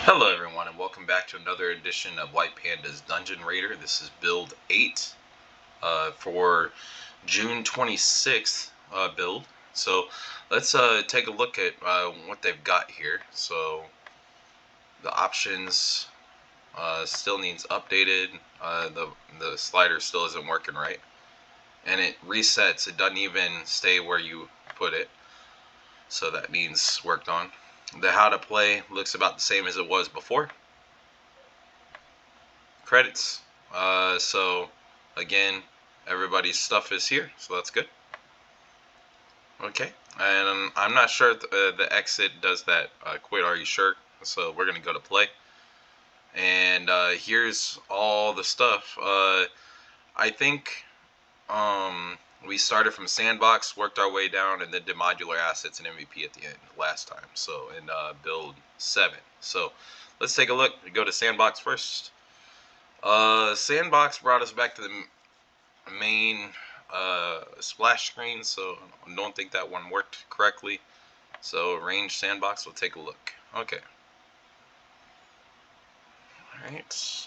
Hello everyone and welcome back to another edition of White Panda's Dungeon Raider. This is build 8 for June 26th build. So let's take a look at what they've got here. So the options still needs updated. The slider still isn't working right. And it resets. It doesn't even stay where you put it. So that needs worked on. The how to play looks about the same as it was before. Credits. So again, everybody's stuff is here, so that's good. Okay, and I'm not sure if the exit does that. Quit, are you sure? So we're gonna go to play, and here's all the stuff. I think we started from sandbox, worked our way down, and then did modular assets and MVP at the end last time. So in build 7. So let's take a look. We go to sandbox first. Sandbox brought us back to the main splash screen, so I don't think that one worked correctly. So range sandbox, we'll take a look. Okay. Alright.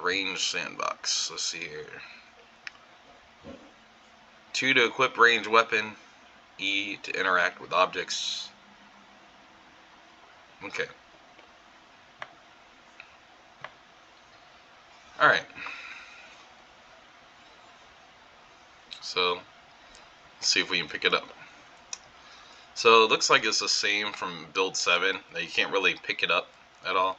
Range sandbox. Let's see here. 2 to equip range weapon. E to interact with objects. Okay. Alright. So, let's see if we can pick it up. So, it looks like it's the same from build 7. You can't really pick it up at all.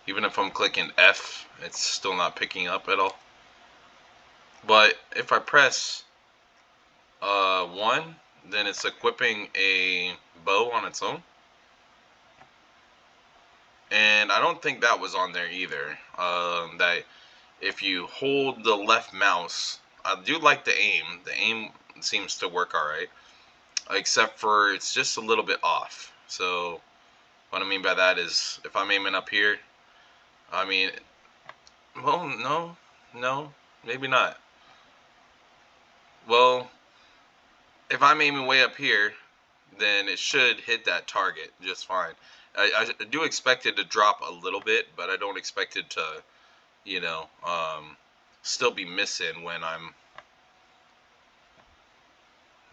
Even if I'm clicking F, it's still not picking up at all. But if I press 1, then it's equipping a bow on its own. And I don't think that was on there either. That if you hold the left mouse, I do like the aim. The aim seems to work alright. Except for it's just a little bit off. So what I mean by that is if I'm aiming up here, I mean, well, no, maybe not. Well, if I'm aiming way up here, then it should hit that target just fine. I do expect it to drop a little bit, but I don't expect it to, you know, still be missing when I'm...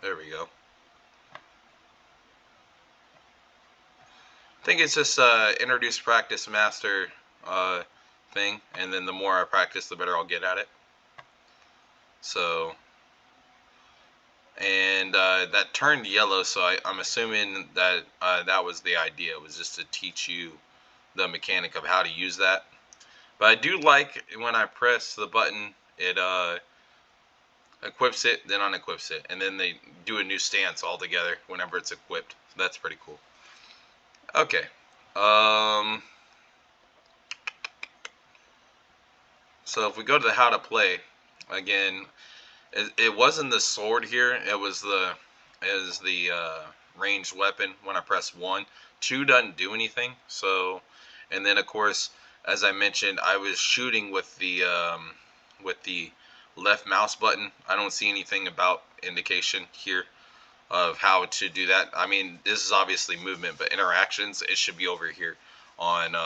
There we go. I think it's just introduce, practice, master thing, and then the more I practice, the better I'll get at it. So, and that turned yellow, so I'm assuming that that was the idea. It was just to teach you the mechanic of how to use that. But I do like when I press the button, it equips it, then unequips it, and then they do a new stance altogether whenever it's equipped. So that's pretty cool. Okay. So if we go to the how to play, again, it wasn't the sword here. It was the ranged weapon when I press 1. 2 doesn't do anything. So, and then of course, as I mentioned, I was shooting with the left mouse button. I don't see anything about indication here of how to do that. I mean, this is obviously movement, but interactions, it should be over here on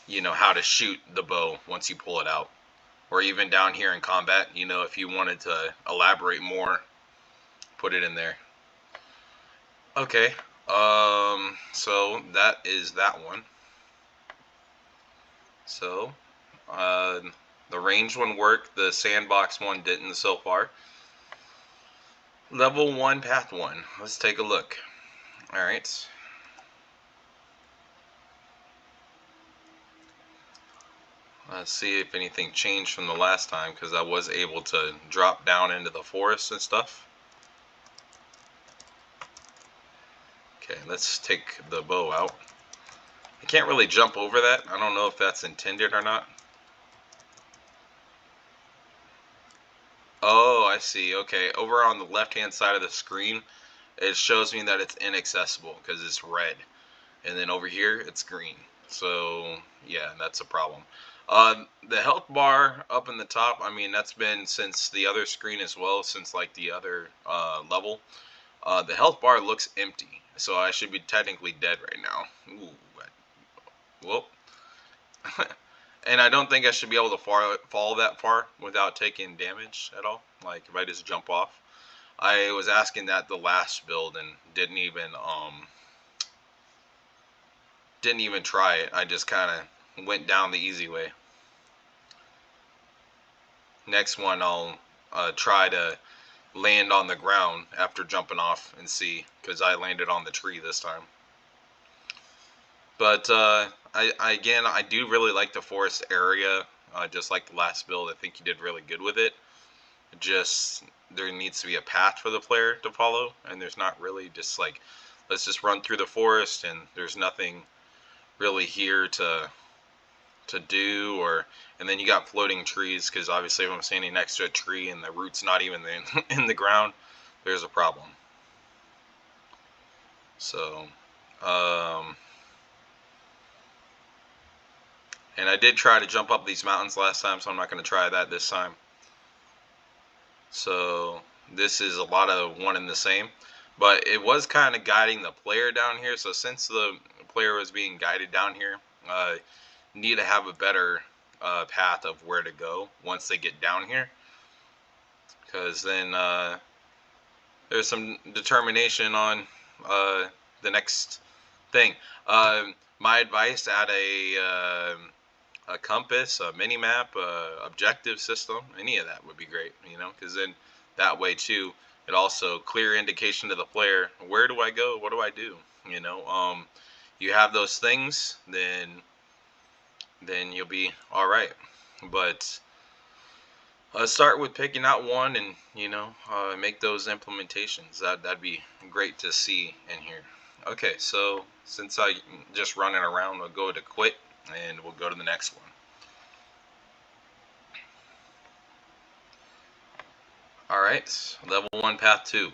you know, how to shoot the bow once you pull it out. Or even down here in combat, you know, if you wanted to elaborate more, put it in there. Okay, so that is that one. So, the range one worked, the sandbox one didn't so far. Level 1, path 1. Let's take a look. Alright. Let's see if anything changed from the last time, because I was able to drop down into the forest and stuff. Okay, let's take the bow out. I can't really jump over that. I don't know if that's intended or not. Oh, I see. Okay, over on the left-hand side of the screen, it shows me that it's inaccessible because it's red. And then over here, it's green. So, yeah, that's a problem. The health bar up in the top, I mean, that's been since the other screen as well, since like the other level. The health bar looks empty, so I should be technically dead right now. Ooh, whoop. And I don't think I should be able to fall that far without taking damage at all. Like if I just jump off. I was asking that the last build and didn't even try it. I just kind of went down the easy way. Next one I'll try to land on the ground after jumping off and see, because I landed on the tree this time. But I do really like the forest area, just like the last build. I think you did really good with it. Just there needs to be a path for the player to follow, and there's not really just like, let's just run through the forest and there's nothing really here to do. Or and then you got floating trees, because obviously if I'm standing next to a tree and the root's not even in the ground, there's a problem. So and I did try to jump up these mountains last time, so I'm not going to try that this time. So this is a lot of one and the same, but it was kind of guiding the player down here. So since the player was being guided down here, need to have a better path of where to go once they get down here, because then there's some determination on the next thing. My advice: add a compass, a mini map, objective system, any of that would be great, because then that way too, it also clear indication to the player, where do I go, what do I do, you have those things, then you'll be all right. But start with picking out one and make those implementations. That'd be great to see in here. Okay, so since I just running around, we'll go to quit and we'll go to the next one. Alright, level 1, path 2.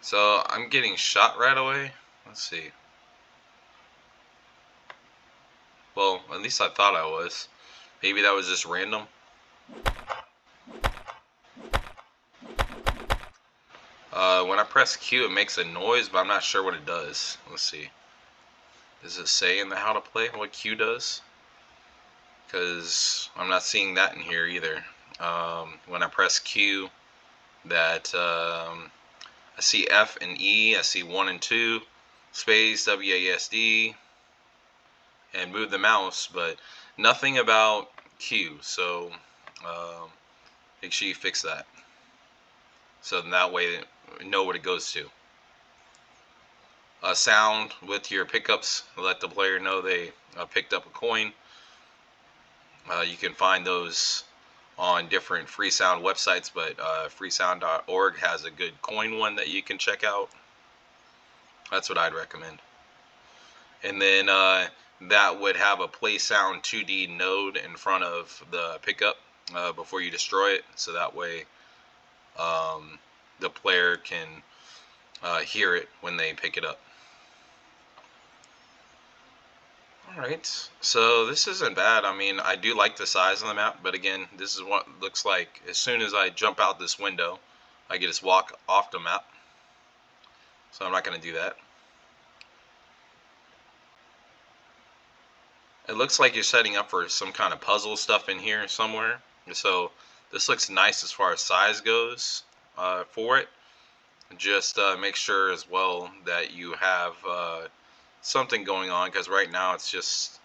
So I'm getting shot right away. Let's see. Well, at least I thought I was. Maybe that was just random. When I press Q, it makes a noise, but I'm not sure what it does. Let's see. Does it say in the how to play what Q does? Because I'm not seeing that in here either. When I press Q, that I see F and E. I see 1 and 2, space, WASD, and move the mouse, but nothing about Q. So make sure you fix that. So that way you know what it goes to. Sound with your pickups, let the player know they picked up a coin. You can find those on different free sound websites, but freesound.org has a good coin one that you can check out. That's what I'd recommend. And then that would have a play sound 2D node in front of the pickup before you destroy it, so that way the player can hear it when they pick it up. Alright, so this isn't bad. I mean, I do like the size of the map, but again, this is what it looks like as soon as I jump out this window. I get to walk off the map, so I'm not going to do that. It looks like you're setting up for some kind of puzzle stuff in here somewhere. So this looks nice as far as size goes for it. Just make sure as well that you have something going on, because right now it's just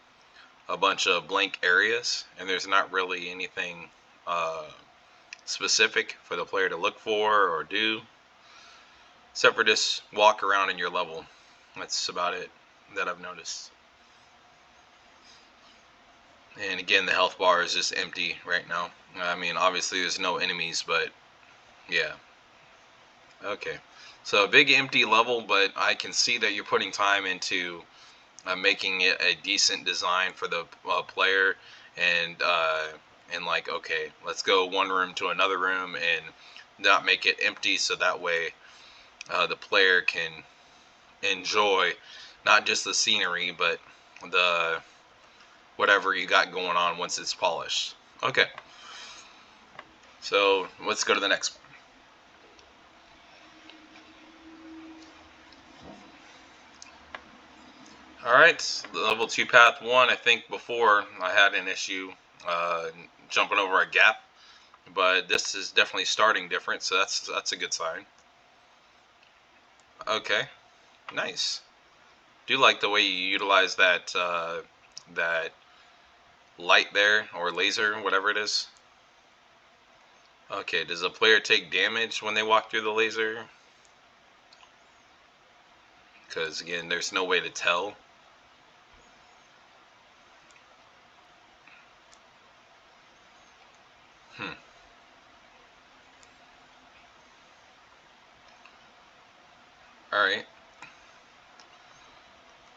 a bunch of blank areas and there's not really anything specific for the player to look for or do, except for just walk around in your level. That's about it that I've noticed. And again, the health bar is just empty right now. I mean, obviously there's no enemies, but yeah. Okay, so a big empty level, but I can see that you're putting time into making it a decent design for the player, and like, okay, let's go one room to another room and not make it empty, so that way the player can enjoy not just the scenery, but the whatever you got going on once it's polished. Okay, so let's go to the next one. Alright, level 2 path 1. I think before I had an issue uh, jumping over a gap, but this is definitely starting different, so that's a good sign. Okay, nice. Do like the way you utilize that light there, or laser, whatever it is. Okay, does a player take damage when they walk through the laser? Because again, there's no way to tell. Alright.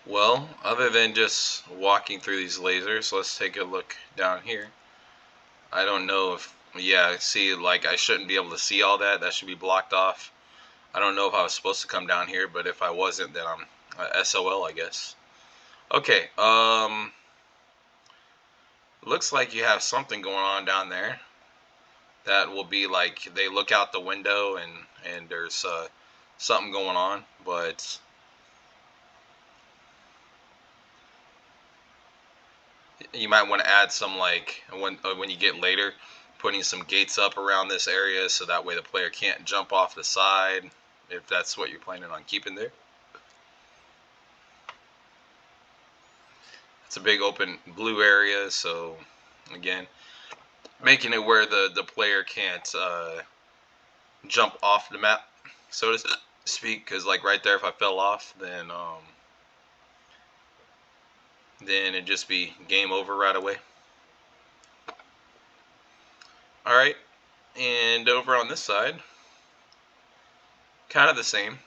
Well, other than just walking through these lasers, let's take a look down here. I don't know if, yeah, see, like, I shouldn't be able to see all that. That should be blocked off. I don't know if I was supposed to come down here, but if I wasn't, then I'm SOL, I guess. Okay, looks like you have something going on down there. That will be like, they look out the window and there's something going on, but you might want to add some, like, when you get later, putting some gates up around this area so that way the player can't jump off the side, if that's what you're planning on keeping there. It's a big open blue area, so again, making it where the player can't jump off the map, so to speak, because like right there, if I fell off, then it'd just be game over right away. Alright, and over on this side, kind of the same.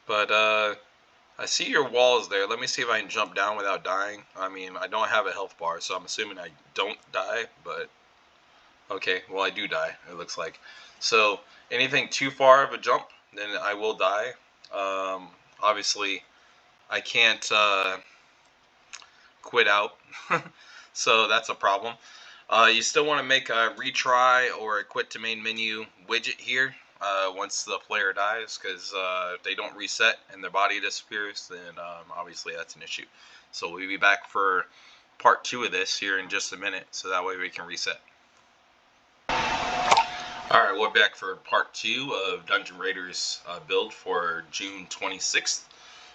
But I see your walls there. Let me see if I can jump down without dying. I mean, I don't have a health bar, so I'm assuming I don't die, but okay, well, I do die, it looks like. So anything too far of a jump, then I will die. Obviously, I can't quit out, so that's a problem. You still want to make a retry or a quit to main menu widget here once the player dies, because if they don't reset and their body disappears, then obviously that's an issue. So we'll be back for part 2 of this here in just a minute, so that way we can reset. Alright, we're back for part 2 of Dungeon Raiders build for June 26th.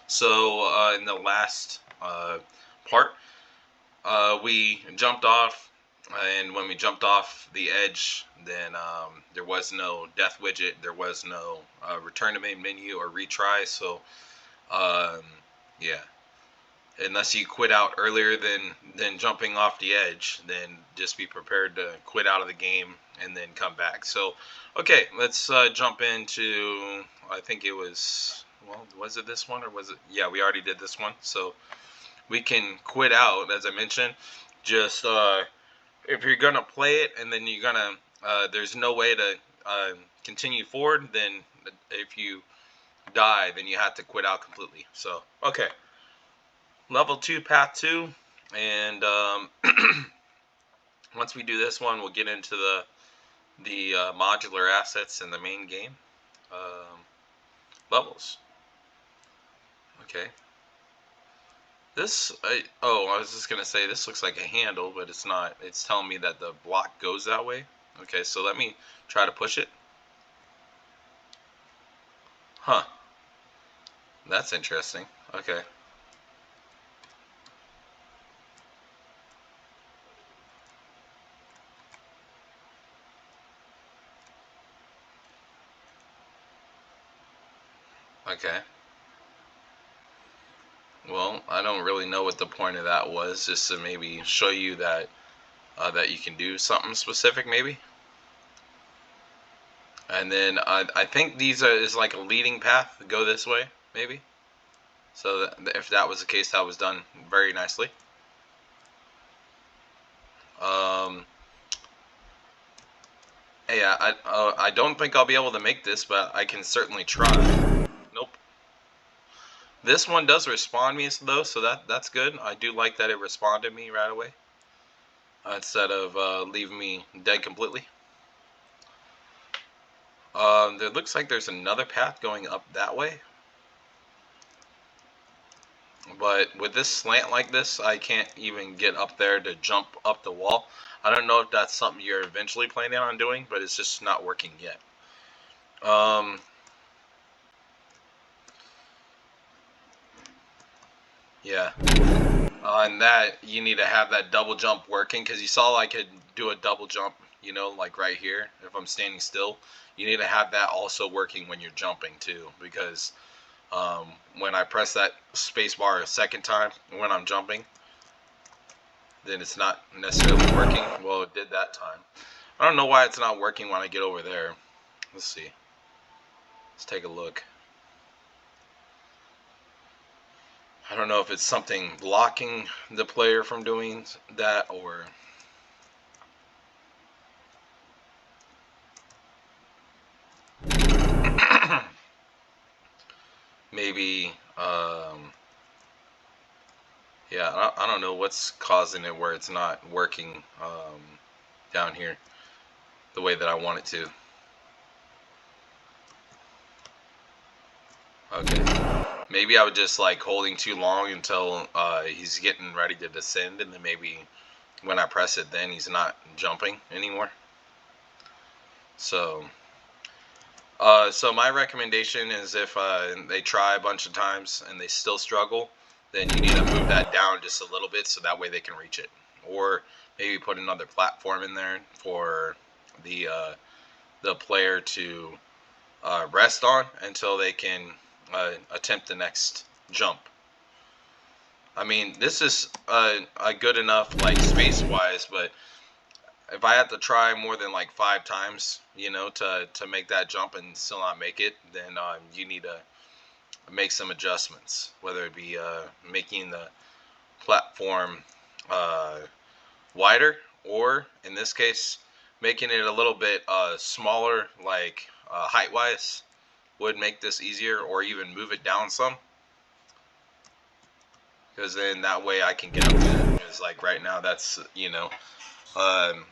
So in the last part, we jumped off, and when we jumped off the edge, then there was no death widget, there was no return to main menu or retry, so yeah, unless you quit out earlier than jumping off the edge, then just be prepared to quit out of the game and then come back. So okay, let's jump into, I think it was, well, was it this one, or was it, yeah, we already did this one, so we can quit out, as I mentioned. Just if you're gonna play it and then you're gonna there's no way to continue forward, then if you die, then you have to quit out completely. So okay, level 2 path 2, and once we do this one, we'll get into the modular assets in the main game levels. Okay. This, I was just going to say, this looks like a handle, but it's not. It's telling me that the block goes that way. Okay, so let me try to push it. Huh. That's interesting. Okay. Okay. Well, I don't really know what the point of that was, just to maybe show you that that you can do something specific, maybe. And then I think these is like a leading path to go this way, maybe. So if that was the case, that was done very nicely. Yeah, I don't think I'll be able to make this, but I can certainly try. Nope. This one does respond me though, so that's good. I do like that it responded me right away instead of leaving me dead completely. There looks like there's another path going up that way. But with this slant like this, I can't even get up there to jump up the wall. I don't know if that's something you're eventually planning on doing, but it's just not working yet. Yeah. On that, you need to have that double jump working, because you saw I could do a double jump, you know, like right here, if I'm standing still. You need to have that also working when you're jumping too, because when I press that space bar a second time when I'm jumping, then it's not necessarily working. Well, it did that time. I don't know why it's not working when I get over there. Let's see. Let's take a look. I don't know if it's something blocking the player from doing that, or maybe yeah, I don't know what's causing it where it's not working down here the way that I want it to. Okay. Maybe I was just like holding too long until he's getting ready to descend, and then maybe when I press it, then he's not jumping anymore. So, so my recommendation is if they try a bunch of times and they still struggle, then you need to move that down just a little bit so that way they can reach it, or maybe put another platform in there for the player to rest on until they can attempt the next jump. I mean, this is a good enough like space wise, but if I have to try more than like 5 times, you know, to make that jump and still not make it, then you need to make some adjustments, whether it be making the platform uh, wider, or in this case, making it a little bit smaller, like height wise, would make this easier, or even move it down some, because then that way I can get up to it. Because like right now, that's, you know, um,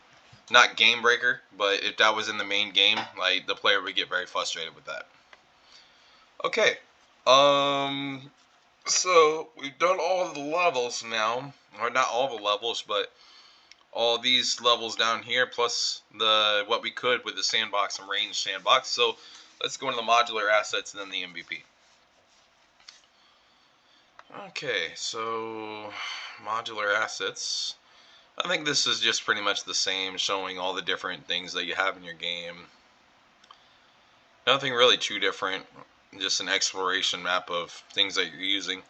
not game breaker, but if that was in the main game, like the player would get very frustrated with that. Okay, um, so we've done all the levels now, or not all the levels, but all these levels down here, plus the what we could with the sandbox and range sandbox. So let's go into the modular assets and then the MVP. Okay, so modular assets. I think this is just pretty much the same, showing all the different things that you have in your game. Nothing really too different, just an exploration map of things that you're using.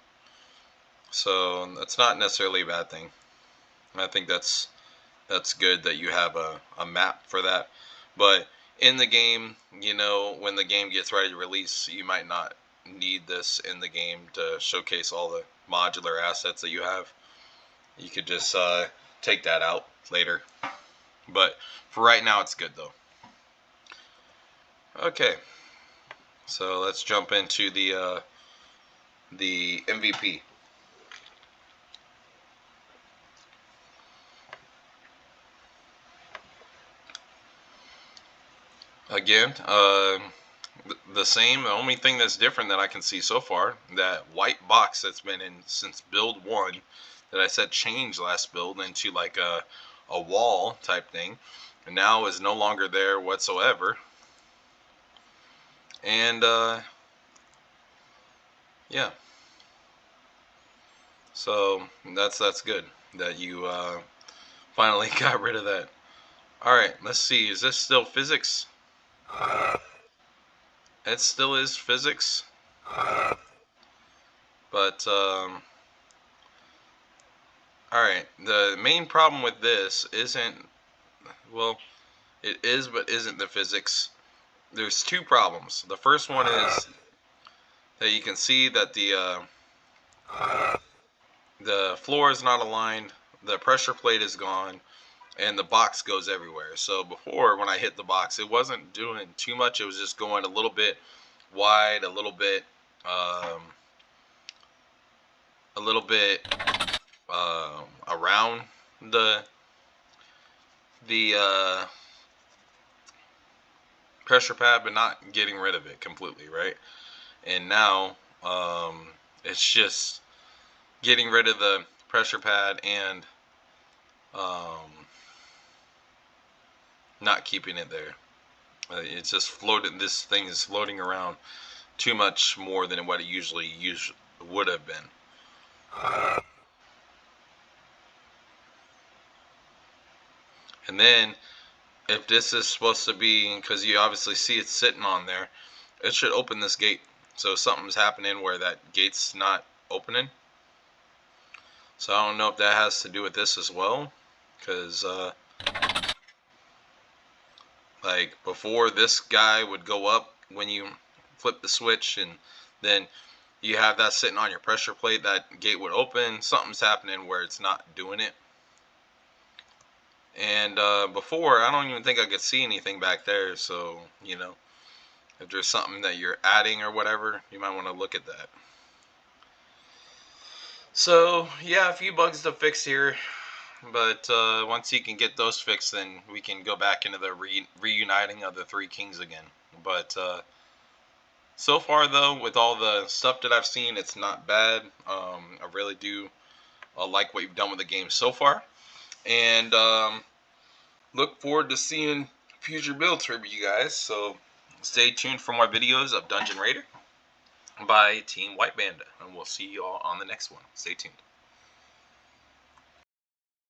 So that's not necessarily a bad thing. I think that's good that you have a map for that. But in the game, you know, when the game gets ready to release, you might not need this in the game to showcase all the modular assets that you have. You could just take that out later. But for right now, it's good though. Okay, so let's jump into the MVP. Again, the same. The only thing that's different that I can see so far, that white box that's been in since build 1, that I said changed last build into like a wall type thing, and now is no longer there whatsoever. And yeah, so that's good that you finally got rid of that. All right, let's see. Is this still physics? It still is physics, but all right. The main problem with this isn't, well, it is but isn't the physics. There's two problems. The first one is that you can see that the floor is not aligned, the pressure plate is gone, and the box goes everywhere. So before, when I hit the box, it wasn't doing too much. It was just going a little bit wide, a little bit a little bit around the pressure pad, but not getting rid of it completely, right? And now it's just getting rid of the pressure pad and not keeping it there. It's just floating. This thing is floating around too much more than what it usually would have been. And then, if this is supposed to be, because you obviously see it sitting on there, it should open this gate. So something's happening where that gate's not opening. So I don't know if that has to do with this as well, because like before, this guy would go up when you flip the switch, and then you have that sitting on your pressure plate, that gate would open. Something's happening where it's not doing it. And before, I don't even think I could see anything back there. So, you know, if there's something that you're adding or whatever, you might want to look at that. So, yeah, a few bugs to fix here. But once you can get those fixed, then we can go back into the reuniting of the three kings again. But so far, though, with all the stuff that I've seen, it's not bad. I really do like what you've done with the game so far. And look forward to seeing future builds from you guys. So stay tuned for more videos of Dungeon Raider by Team White Panda. And we'll see you all on the next one. Stay tuned.